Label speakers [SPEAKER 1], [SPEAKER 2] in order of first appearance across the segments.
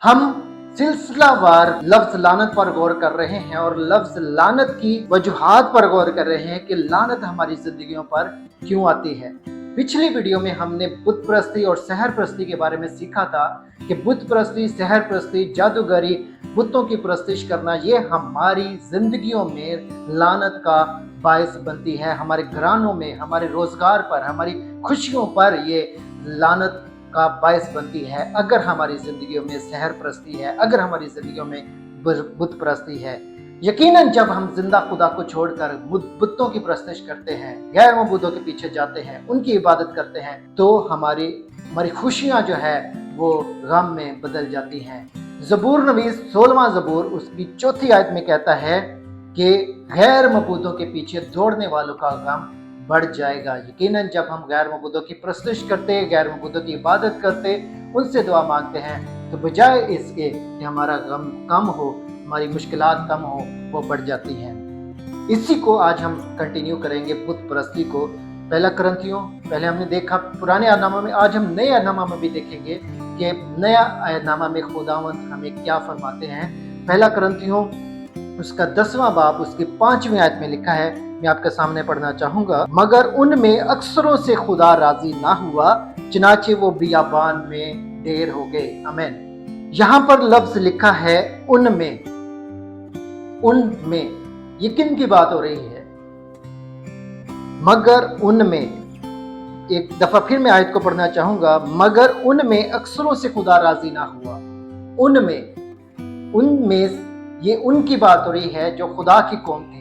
[SPEAKER 1] हम सिलसिलावार लफ्ज लानत पर गौर कर रहे हैं और लफ्ज लानत की वजूहात पर गौर कर रहे हैं कि लानत हमारी जिंदगियों पर क्यों आती है। पिछली वीडियो में हमने बुत परस्ती और सहर परस्ती के बारे में सीखा था कि बुत परस्ती, सहर परस्ती, जादूगरी, बुतों की परस्तिश करना ये हमारी जिंदगियों में लानत का बायस बनती है। हमारे घरानों में, हमारे रोजगार पर, हमारी खुशियों पर ये लानत का बायस बनती है अगर हमारी जिंदगियों में सहर परस्ती है, अगर हमारी जिंदगियों में बुत परस्ती है। यकीनन जब हम जिंदा खुदा को छोड़कर बुतों की परस्तिश करते हैं, गैर मबूदों के पीछे जाते हैं, उनकी इबादत करते हैं, तो हमारी खुशियां जो है वो गम में बदल जाती हैं। ज़बूर नवीस 16वां ज़बूर उसकी 4थी आयत में कहता है कि गैर मबूदों के पीछे दौड़ने वालों का गम बढ़ जाएगा। यकीनन जब हम गैर मबूदों की परस्तिश करते, गैर मबूदों की इबादत करते, उनसे दुआ मांगते हैं, तो बजाय इसके कि हमारा गम कम हो, हमारी मुश्किलात कम हो, वो बढ़ जाती हैं। इसी को आज हम कंटिन्यू करेंगे, बुत परस्ती को। पहला करंथियों, पहले हमने देखा पुराने अहदनामा में, आज हम नए अहदनामा में भी देखेंगे कि नया अहदनामा में खुदावंद हमें क्या फरमाते हैं। पहला करंथियों उसका 10वां बाब उसकी 5वीं आयत में लिखा है, मैं आपके सामने पढ़ना चाहूंगा। मगर उनमें अक्सरों से खुदा राजी ना हुआ, चनाचे वो बियाबान में ढेर हो गए। आमीन। यहां पर लफ्ज लिखा है उनमें। उनमें ये किन की बात हो रही है? मगर उनमें, एक दफा फिर मैं आयत को पढ़ना चाहूंगा। मगर उनमें अक्सरों से खुदा राजी ना हुआ। उनमें ये उनकी बात हो रही है जो खुदा की कौम थी।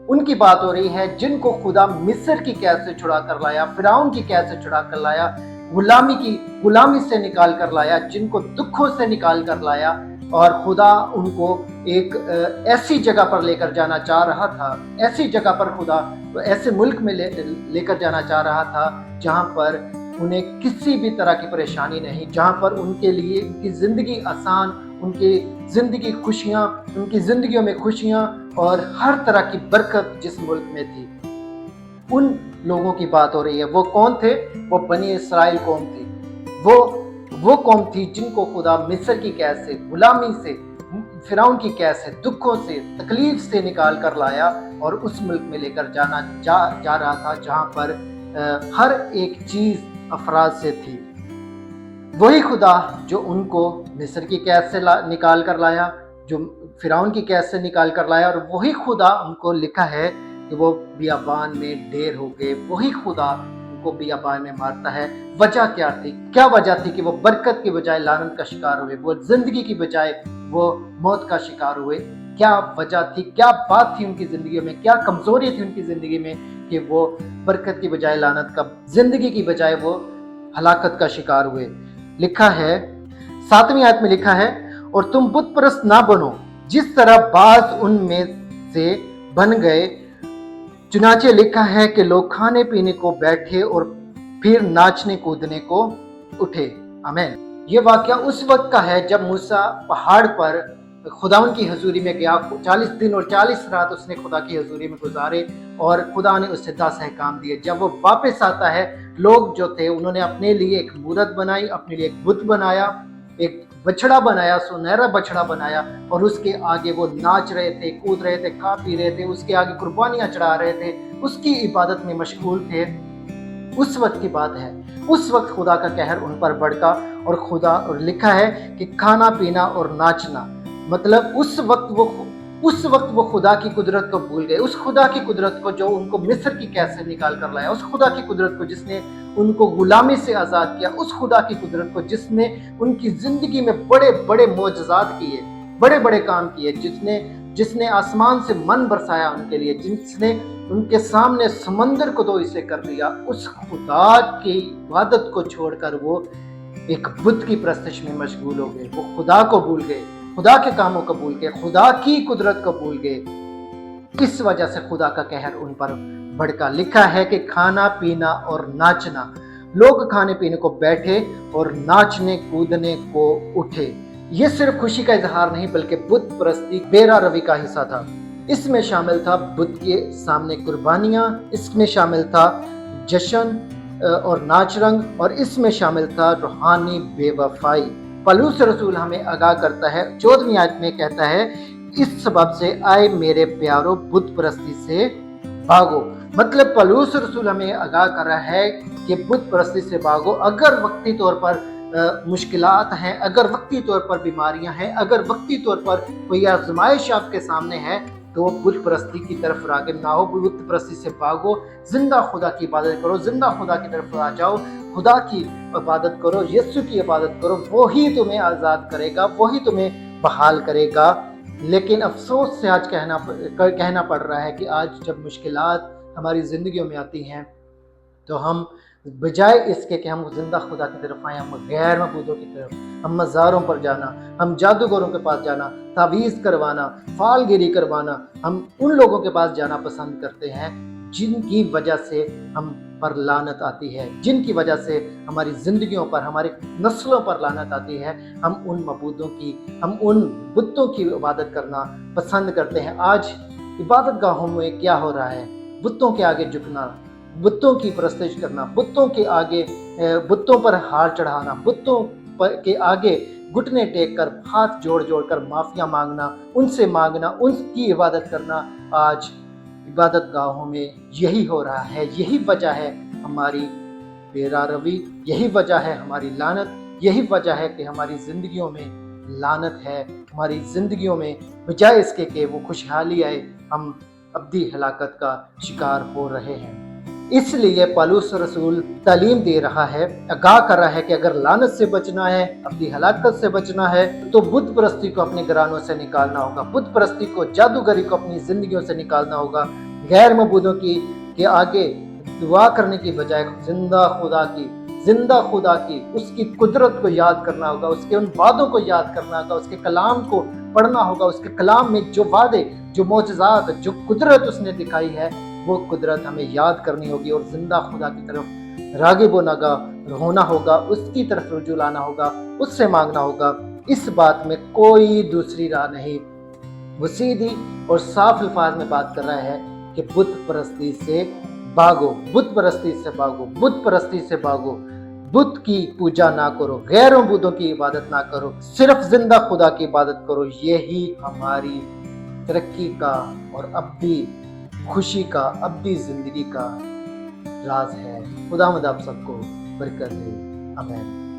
[SPEAKER 1] उनकी बात हो रही है जिनको खुदा मिस्र की कैद से छुड़ा कर लाया, फिरौन की कैद से छुड़ा कर लाया, गुलामी से निकाल कर लाया, जिनको दुखों से निकाल कर लाया, और खुदा उनको एक ऐसी जगह पर लेकर जाना चाह रहा था, ऐसी जगह पर खुदा ऐसे मुल्क में लेकर जाना चाह रहा था जहां पर उन्हें किसी भी तरह की परेशानी नहीं, जहां पर उनके लिए उनकी जिंदगी आसान, उनकी जिंदगी खुशियां, उनकी जिंदगियों में खुशियां और हर तरह की बरकत जिस मुल्क में थी। उन लोगों की बात हो रही है। वो कौन थे? वो बनी इसराइल कौम थी। वो कौम थी जिनको खुदा मिस्र की कैद से, गुलामी से, फिरौन की कैद से, दुखों से, तकलीफ से निकाल कर लाया और उस मुल्क में लेकर जा रहा था जहां पर हर एक चीज अफराज से थी। वही खुदा जो उनको मिस्र की कैद से निकाल कर लाया, जो फिरौन की कैद से निकाल कर लाया, और वही खुदा उनको लिखा है कि वो बियाबान में ढेर हो गए। वही खुदा उनको बियाबान में मारता है। वजह क्या थी? क्या वजह थी कि वो बरकत की बजाय लानत का शिकार हुए, वो जिंदगी की बजाय वो मौत का शिकार हुए? क्या वजह थी? क्या बात थी उनकी जिंदगी में? क्या कमजोरी थी उनकी जिंदगी में कि वो बरकत की बजाय लानत का, जिंदगी की बजाय वो हलाकत का शिकार हुए? लिखा है 7वीं आयत में लिखा है, और तुम बुत परस्त ना बनो जिस तरह बाज उनमें से बन गए। चुनाचे लिखा है कि लोग खाने पीने को बैठे और फिर नाचने कूदने को उठे। आमीन। ये वाकया उस वक्त का है जब मूसा पहाड़ पर खुदावन की हजूरी में गया। 40 दिन और 40 रात उसने खुदा की हजूरी में गुजारे और खुदा ने उससे 10 अहकाम दिए। जब वो वापस आता है, लोग जो थे उन्होंने अपने लिए एक मूरत बनाई, अपने लिए एक बुत बनाया, एक बछड़ा बनाया, सुनहरा बछड़ा बनाया, और उसके आगे वो नाच रहे थे, कूद रहे थे, खा पी रहे थे, उसके आगे कुर्बानियां चढ़ा रहे थे, उसकी इबादत में मशगूल थे। उस वक्त की बात है। उस वक्त खुदा का कहर उन पर भड़का और लिखा है कि खाना पीना और नाचना, मतलब उस वक्त वो खुदा की कुदरत को भूल गए। उस खुदा की कुदरत को जो उनको मिस्र की कैद से निकाल कर लाया, उस खुदा की कुदरत को जिसने उनको गुलामी से आजाद किया, उस खुदा की कुदरत को जिसने उनकी जिंदगी में बड़े बड़े मोजज़ात किए, बड़े बड़े काम किए, जिसने आसमान से मन बरसाया उनके लिए, जिसने उनके सामने समंदर को 2 हिस्से कर दिया, उस खुदा की इबादत को छोड़कर वो एक बुत की परस्तिश में मशगूल हो गए। वो खुदा को भूल गए, खुदा के कामों को भूल गए, खुदा की कुदरत को भूल गए। इस वजह से खुदा का कहर उन पर भड़का। लिखा है कि खाना पीना और नाचना, लोग खाने पीने को बैठे और नाचने कूदने को उठे। ये सिर्फ खुशी का इजहार नहीं बल्कि बुत परस्ती बेरा रवि का हिस्सा था। इसमें शामिल था बुत के सामने कुर्बानियां, इसमें शामिल था जश्न और नाच रंग, और इसमें शामिल था रूहानी बेवफाई। पलूस रसूल हमें आगाह करता है, 14वीं आयत में कहता है, इस सबब से आए मेरे प्यारो बुत परस्ती से भागो। मतलब पलूस रसूल हमें आगाह कर रहा है कि बुत परस्ती से भागो। अगर वक्ती तौर पर मुश्किलात हैं, अगर वक्ती तौर पर बीमारियां हैं, अगर वक्ती तौर पर कोई आजमाइश आपके सामने है, तो बुत परस्ती की तरफ राग़िब ना हो, बुत परस्ती से भागो, जिंदा खुदा की इबादत करो, जिंदा खुदा की तरफ आ जाओ, खुदा की इबादत करो, यीशु की इबादत करो, वही तुम्हें आज़ाद करेगा, वही तुम्हें बहाल करेगा। लेकिन अफसोस से आज कहना पड़ रहा है कि आज जब मुश्किलात हमारी ज़िंदगियों में आती हैं, तो हम बजाय इसके कि हम जिंदा खुदा की तरफ आए, हम गैर मबूदों की तरफ, हम मज़ारों पर जाना, हम जादूगरों के पास जाना, तावीज़ करवाना, फालगिरी करवाना, हम उन लोगों के पास जाना पसंद करते हैं जिनकी वजह से हम पर लानत आती है, जिनकी वजह से हमारी ज़िंदगियों पर, हमारी नस्लों पर लानत आती है। हम उन मबूदों की, हम उन बुतों की इबादत करना पसंद करते हैं। आज इबादत गाहों में क्या हो रहा है? बुतों के आगे झुकना, बुतों की परस्तिश करना, बुतों के आगे, बुतों पर हार चढ़ाना, बुतों के आगे घुटने टेक कर, हाथ जोड़ जोड़ कर माफिया मांगना, उनसे मांगना, उनकी इबादत करना, आज इबादत गाहों में यही हो रहा है। यही वजह है हमारी बेरारवी, यही वजह है हमारी लानत, यही वजह है कि हमारी ज़िंदगियों में लानत है। हमारी ज़िंदगियों में बजाय इसके कि वो खुशहाली आए, हम अब्दी हलाकत का शिकार हो रहे हैं। इसलिए पौलुस रसूल तालीम दे रहा है, आगाह कर रहा है कि अगर लानत से बचना है, अपनी हलाकत से बचना है, तो बुत परस्ती को अपने घरानों से निकालना होगा, बुत परस्ती को, जादूगरी को अपनी जिंदगियों से निकालना होगा। गैर मबूदों की के आगे दुआ करने की बजाय जिंदा खुदा की उसकी कुदरत को याद करना होगा, उसके उन वादों को याद करना होगा, उसके कलाम को पढ़ना होगा, उसके कलाम में जो वादे, जो मोजज़ात, जो कुदरत उसने दिखाई है, वो कुदरत हमें याद करनी होगी और जिंदा खुदा की तरफ राग़िब होना होगा, उसकी तरफ रुजू लाना होगा, उससे मांगना होगा। इस बात में कोई दूसरी राह नहीं। वो सीधी और साफ अल्फाज में बात कर रहा है कि बुत परस्ती से भागो, बुत परस्ती से भागो, बुत परस्ती से भागो। बुत की पूजा ना करो, गैर मबूदों की इबादत ना करो, सिर्फ जिंदा खुदा की इबादत करो। यही हमारी तरक्की का और अब्दी खुशी का, अब्दी जिंदगी का राज है। खुदावंद आप सबको बरकत दे। आमीन।